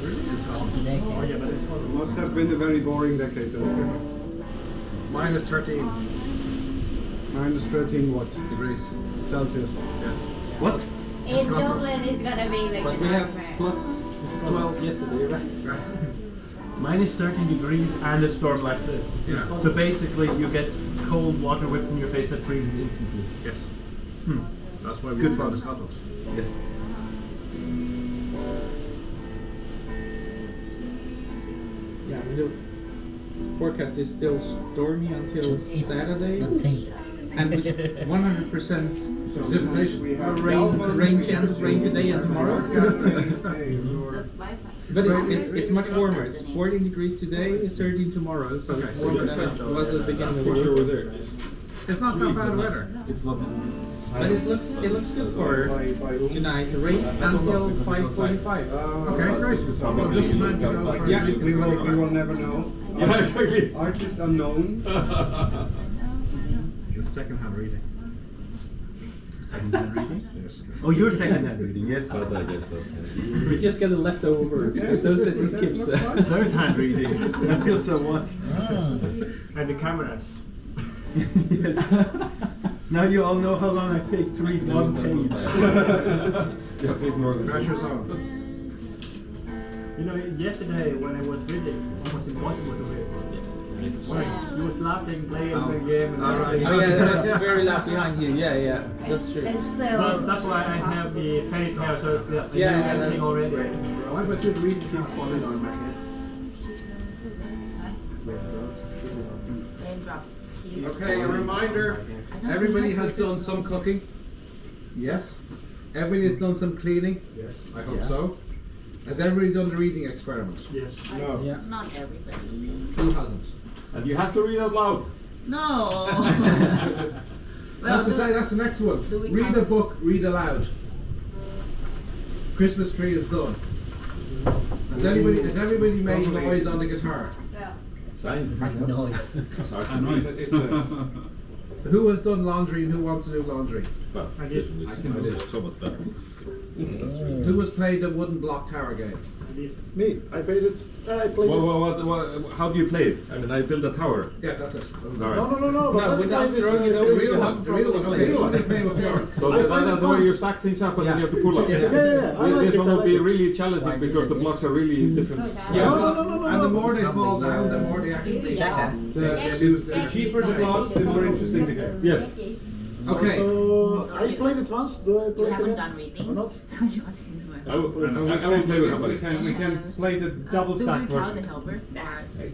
In Scotland. Oh yeah, but it's called Must have been a very boring decade then. Minus 13 Minus 13 what? degrees. Celsius. Yes. What? In Dublin, it's gonna be like But a we have nightmare. plus 12 yesterday, right? Yes. minus 13 degrees and a storm like this. Yeah. So basically you get cold water whipped in your face that freezes instantly. Yes. Hmm. That's why we Good moved fun. to Scotland. Yes. Yeah, the forecast is still stormy until Saturday, Nothing. and with 100% Precipitation. We have rain chance of rain today and tomorrow. The Wi-Fi. But it's much warmer. It's 14 degrees today, it's 13 tomorw, so Okay, it's so warmer you're than it central, was at the beginning of the Picture week. over there. It's not that bad weather. It's not. But it looks good for tonight. Rain until 5:45. Okay, great. Well, just time to go for Yeah, a drink. We will never know. Yeah, exactly. Artist unknown. It's second-hand reading. Second-hand reading? Yes. Oh, you're second-hand reading, yes. But I guess so. We just get the leftovers, those that he skips. Third-hand reading. I feel so watched. And the cameras. Yes. Now you all know how long I take to read one page. You have to ignore the Pressure's on. You know, yesterday when I was reading, it was impossible to read. Why? You was laughing, playing the game, and everything. Oh yeah, that's very loud behind you. Yeah, that's true. It's still. Well, that's why I have the fairy tale, so it's the, I Yeah, know and everything then- already. Why about you reading class on this? Raindrop. Okay, a reminder, everybody has done some cooking? Yes? Everybody has done some cleaning? Yes. I hope so. Has everybody done the reading experiment? Yes. No. Yeah. Not everybody. Who hasn't? And you have to read out loud. No. That's the next one. do we Read count? a book, read aloud. Christmas tree is done. Has everybody made noise on the guitar? Yeah. Scientific Noise. It's a Who has done laundry and who wants to do laundry? I did. It's so much better. Who has played the wooden block tower game? I did. Me, I played it. I played it. What, how do you play it? I mean, I build a tower. Yeah, that's it. All No, right. no, no, no. No, But let's without play this. throwing it The over, real you one, have the real one. probably Okay, played so it. they play with more. So I played that's it where you once. stack things up and Yeah. then you have to pull up. Yes. Yeah, I like This it. one I will like be it. really challenging because the blocks are really different. Yeah. No, no, no, no, no. And the no. more they fall down, the more they actually they lose their cheaper the blocks, the more interesting the game. Yes. Okay. So I played it once. Do I You play it haven't again? done reading. Or not? So you're asking too much. I will play with somebody. We can play the double Do stack we count the version. helper?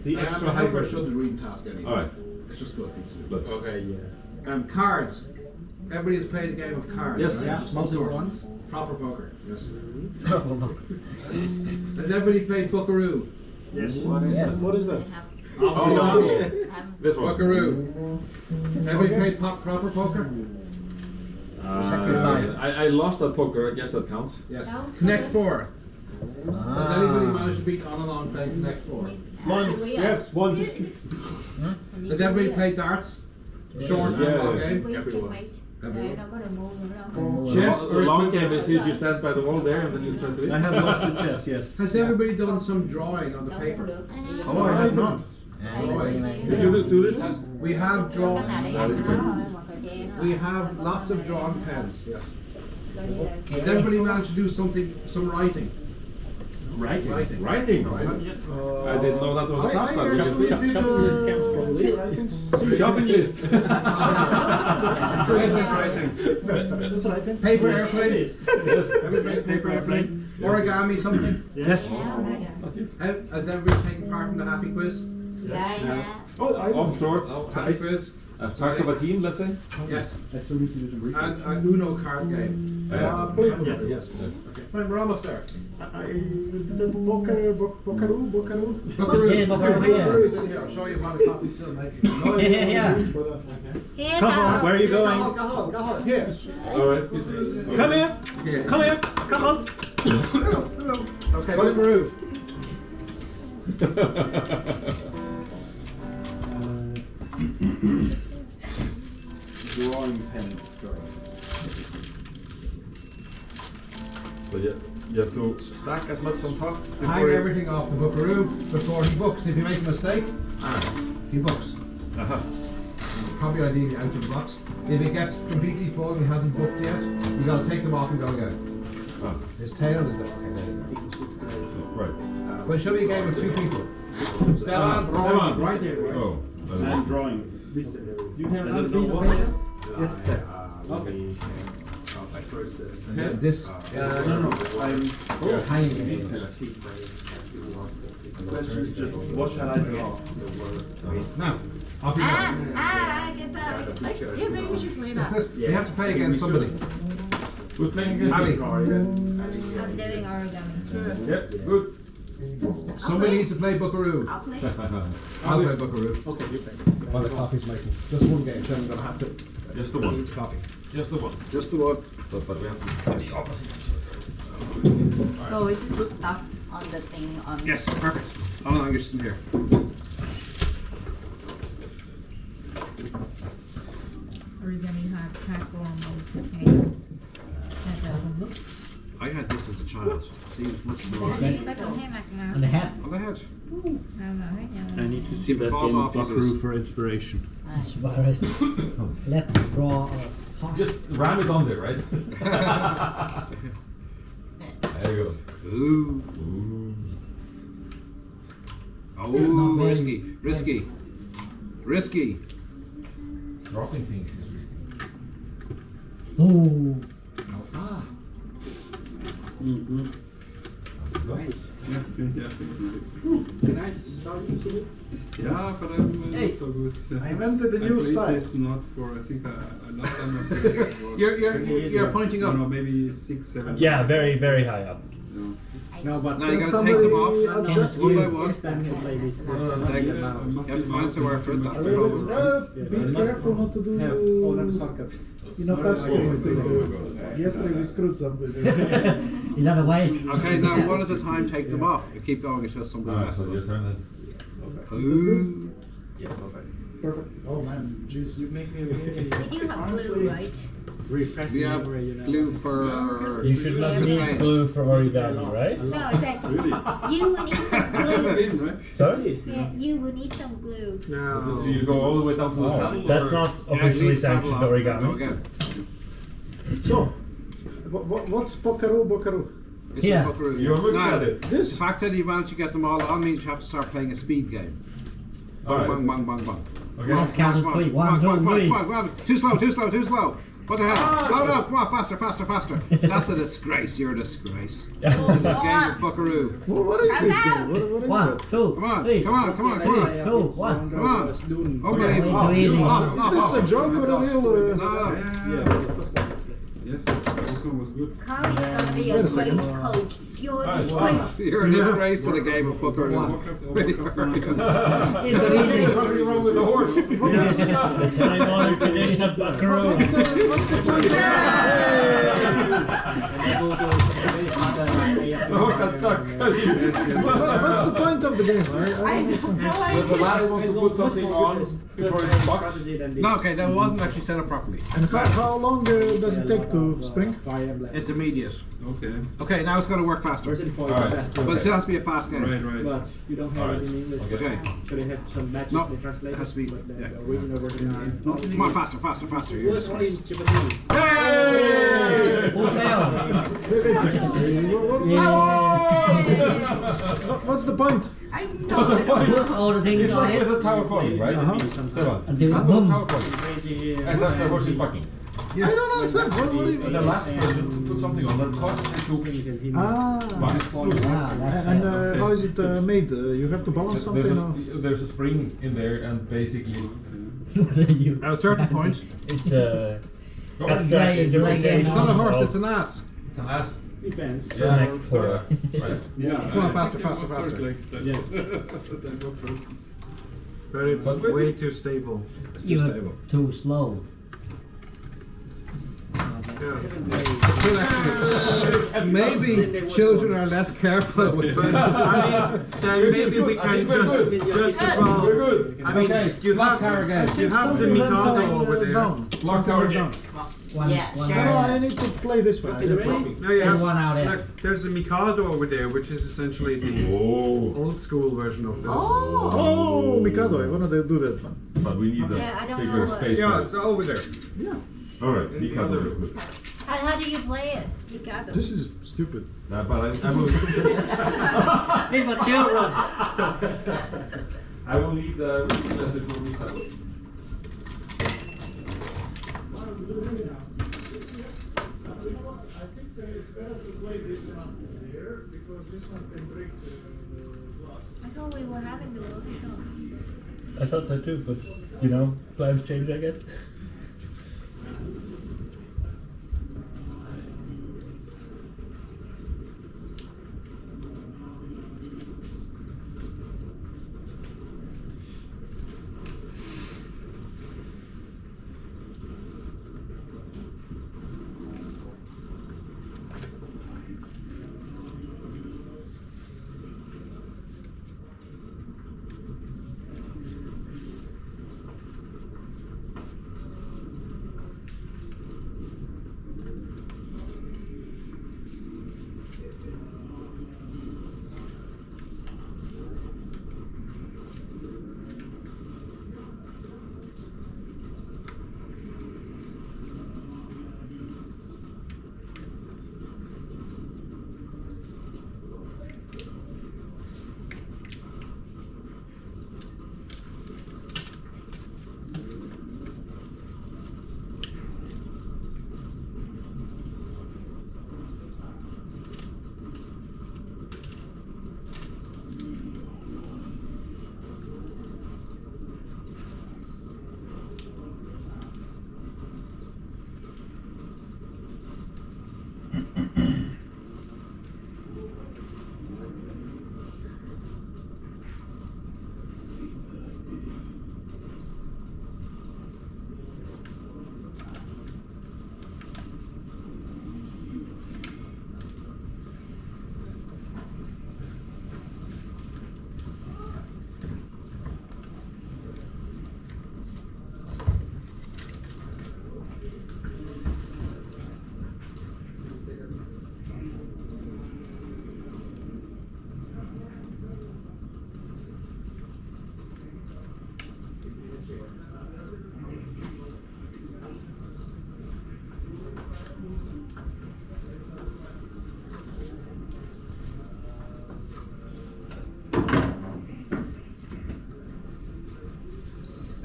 The I extra have a helper helper. should the reading task anyway. All right. It's just good things to do. Let's. Okay, yeah. Cards. Everybody has played a game of cards. Yes. right? Yeah, Some multiple sort. ones. Proper poker. Yes. Has everybody played Buckaroo? Yes. Yes. What is that? Oh, this one. Buckaroo. Everybody played proper poker? Sacrifice. I lost at poker. I guess that counts. Yes. Connect Four. Has anybody managed to beat on and on playing Connect Four? Once. Yes, once. Has everybody played darts? Short and long game? Everyone. Đấy, nó có đường môn đúng không? Chess The or long equipment? game is if you stand by the wall there and then you try to hit. I have lost in chess, yes. Has everybody done some drawing on the Đâu paper? cũng được. Oh, I have not. Did you do this? We have drawn. Cái nào để ăn nó thôi, hoặc là che nó. We have lots of drawing pens. Yes. Coi như là Has everybody managed to do some writing? Writing. Writing. Writing. I didn't know that was a task. I actually did Shopping list. Yes, that's writing. That's writing. Paper airplane. Yes. Everybody's paper airplane. Origami something. Yes. Has everybody taken part in the happy quiz? Dạ, dạ. Oh, I Off shorts. Happy quiz. As part of a team, let's say. Yes. I still need to do some research. And Uno card game. Yes. Yes. Right, we're almost there. I did Bokaroo. Buckaroo. Yeah, Buckaroo, yeah. Buckaroo's in here. I'll show you how the coffee's still making. Yeah. Here, Come on, Carl. where are you going? Here. Alright. Come here. Come here. Come on. Hello. Okay, Buckaroo. Drawing pens. But yeah, you have to stack as much on top Hang before everything off the Buckaroo before he books. If you make a mistake, he books. Probably ideally out of the box. If it gets completely full and he hasn't booked yet, you gotta take them off and go again. His tail is there. Okay, there you go. Right. But it should be a game of two people. Stellan, on. right there. Oh. I'm drawing. This, you have another piece of paper? Yes, there. Okay. This. No. I'm Tiny. What shall I draw? Now, off you go. I get that. Yeah, maybe we should play That's that. it. You have to play against somebody. Who's playing against Ali. I'm doing origami. Yep, good. Somebody needs to play Buckaroo. I'll play. I'll play Buckaroo. Okay, you play. While the coffee's making. Just one game, so I'm gonna have to. Just the one. Needs coffee. Just the one. Just the one. But we have to press opposite. So we can put stuff on the thing on. Yes, perfect. How long are you sitting here? Origami hard platform. I had this as a child. See, it's much more. Cái hay mặt nào? On the hat. On the head. Nào nào hết nhau. I need to see that falls game off, of you Buckaroo lose. for inspiration. As far as flat draw. Just ram it on there, right? There you go. Ooh. It's not Oh, very- risky. Risky. Risky. Dropping things is risky. Oh. Ah. Nice. Yeah. Nice. Sounds good. Yeah, but I'm Hey. not so good. I invented a new played style. this not for, I think, last time I played it was You're pointing up. No, maybe 6, 7. Yeah, very, very high up. No. No, but Now you can gotta take them somebody off adjust one by it? one. Like, You have to find somewhere for it. That's the Really? problem. Be careful not to do. You know, touch the yesterday we screwed something. Is that a way? Okay, now one at a time, take them off. You keep going until somebody Alright, messes so your up. turn then. Ooh. Perfect. Oh man, jeez. You make me Did you have glue, right? refresh We have glue for. You should not the need planes. glue for origami, right? No, I said you will need some glue. Sorry? Yeah, you will need some glue. So you go all the way down to the saddle? That's or- not Yeah, officially leave saddle sanctioned off, then go origami. again. So, what's Buckaroo? This Yeah. is Buckaroo. You're looking Now, at it. the fact that you managed to get them all on means you have to start playing a speed game. Bang, Alright. bang, bang, bang, bang. Okay. Let's count to three. Come on, One, come on, two, come on, three. come on, come on. Too slow, too slow, too slow. What the hell? No, no, come on, faster, faster, faster. That's a disgrace, you're a disgrace. Game of Buckaroo. What is this game? What is One, that? two, Come on, three. come on, come on, come on. Two, one. Come on. Unbelievable. Way too easy. Is this a joke or a real? No, no. Yes, this one was good. Carl is gonna be a Wait a great second. coach. You're a Alright, wow. disgrace. You're a disgrace to the game of Buckaroo. Very, very good. It's easy. Something wrong with the horse. The time-honored tradition of Buckaroo. What's the point? The horse got stuck. stuck. What's the point of the game? I don't understand. The last one to put something on before it's stuck. No, okay, that wasn't actually set up properly. And how long does it take to spring? It's immediate. Okay. Okay, now it's going to work faster. Alright. But it still has to be a fast game. Right. But you don't have it in English. Okay. So they have some magic No, they translate it has to be. but the Yeah. original version is not. Come on, faster. You're disgrace. Hey! Who failed? What's the point? I What's the know. point? All the things It's on like it. with a tower falling, right? Stefan. Until How boom. about tower falling? And that's the horse is bucking. I don't understand. What do you mean? The last person to put something on that costs you Ah. And how is it made? You have to balance something? Or? There's a spring in there, and basically. At a certain point, It's it's not a horse, it's an ass. It's an ass. Depends. Yeah, sorta. Right. Yeah. Come on, faster. But it's But way too stable. It's too stable. Too slow. Maybe children are less careful with time. I mean, then maybe we can just as well. We're good. I mean, Okay, you lock have tower again. you have the Mikado over there. Lock tower down. Yeah, No, sure. I need to play this one. No, you have one out there. look, there's a Mikado over there, which is essentially the old school version of this. Oh, Mikado, I want to do that one. But we need Yeah, I a don't bigger know, space. Yeah, for it's this. over there. Alright, Mikado is good. How do you play it? Mikado. This is stupid. Nah, but I will. This for children. I will need the lesson for Mikado. I think it's better to play this one here because this one can break the glass. I thought we were having the World Cup. I thought that too, but you know, plans change, I guess.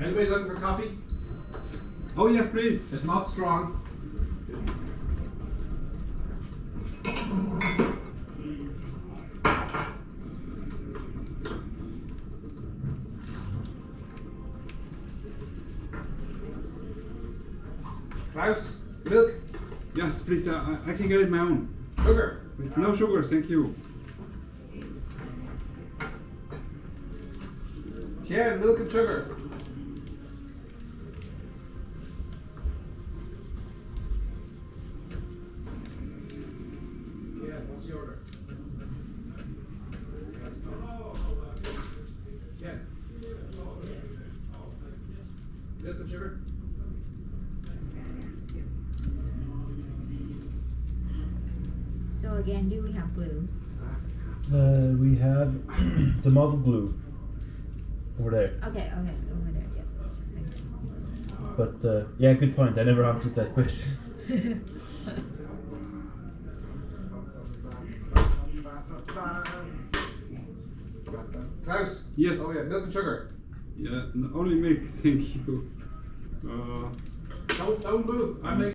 Anybody looking for coffee? Oh yes, please. It's not strong. Klaus, milk, Yes, please. I can get it my own. sugar. No sugar, thank you. Yeah, milk and sugar. Yeah, what's the order? So again, do we have glue? We have the model glue over there. Okay, over there, yeah. Thank you. But yeah, good point. I never answered that question. Klaus? Yes. Oh yeah, milk and sugar. Yeah, only milk, thank you. Don't move. I'm making